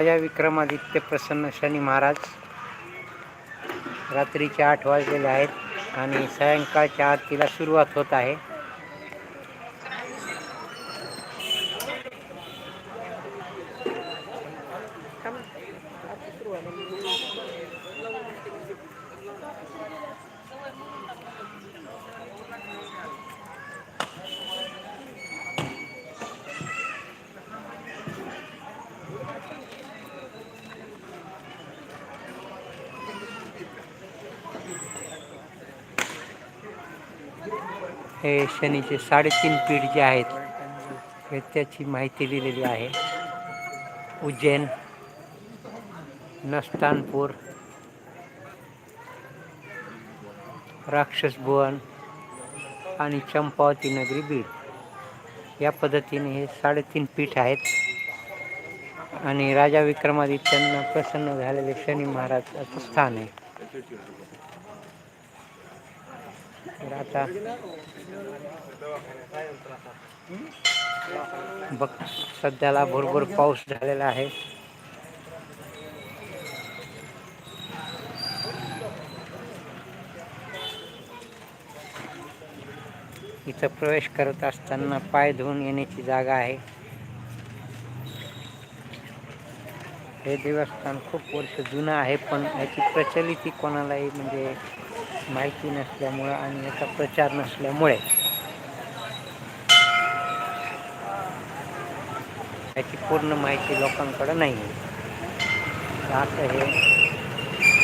राजा विक्रमादित्य प्रसन्न शनी महाराज रात्रीचे 8 वाजलेले आहेत आणि सायंकाळच्या आरतीला सुरुवात होत आहे. हे शनीचे 3.5 पीठ जे आहेत हे त्याची माहिती दिलेली आहे. उज्जैन, नस्तानपूर, राक्षसभुवन आणि चंपावती नगरी बीड या पद्धतीने हे 3.5 पीठ आहेत आणि राजा विक्रमादित्यांना प्रसन्न झालेले शनी महाराजाचं स्थान आहे. तर आता बघ सध्याला भरपूर पाऊस झालेला आहे. इथं प्रवेश करत असताना पाय धुवून येण्याची जागा आहे. हे देवस्थान खूप वर्ष जुनं आहे, पण याची प्रचलिती कोणालाही म्हणजे माहिती नसल्यामुळं आणि याचा प्रचार नसल्यामुळे याची पूर्ण माहिती लोकांकडे नाही आहे. असं हे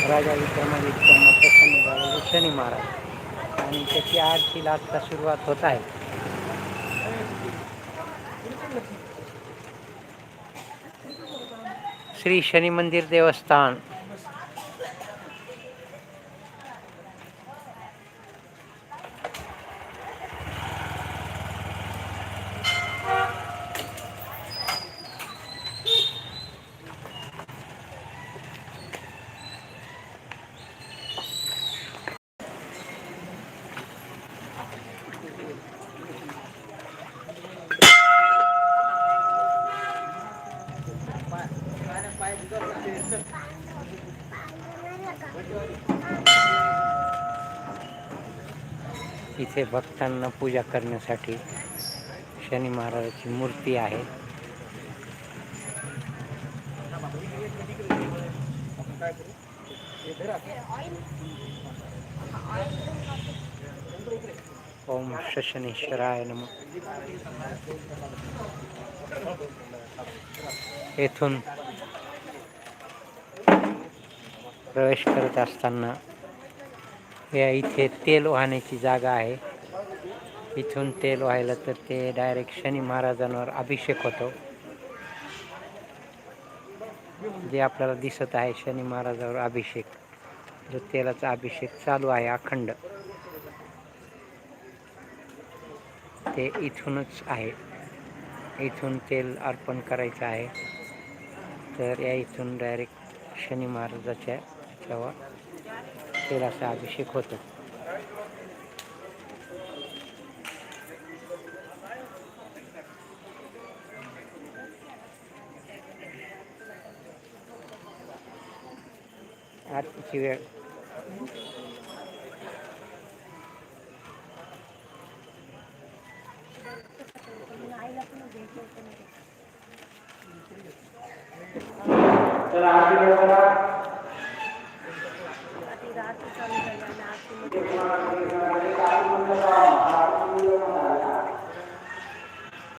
राजा विक्रमादित्यांना प्रसन्न झालेले शनी महाराज आणि त्याची आरतीला आता सुरुवात होत आहे. श्री शनी मंदिर देवस्थान इथे भक्तांना पूजा करण्यासाठी शनी महाराजाची मूर्ती आहे. ओम शनीश्वराय नमः. येथून प्रवेश करत असताना या इथे तेल वाहण्याची जागा आहे. इथून तेल वाहिलं तर ते डायरेक्ट शनी महाराजांवर अभिषेक होतो. जे आपल्याला दिसत आहे शनी महाराजांवर अभिषेक, जो तेलाचा अभिषेक चालू आहे अखंड, ते इथूनच आहे. इथून तेल अर्पण करायचं आहे. तर या इथून डायरेक्ट शनी महाराजाच्या याच्यावर तेलाचा अभिषेक होतो. आरतीची वेळ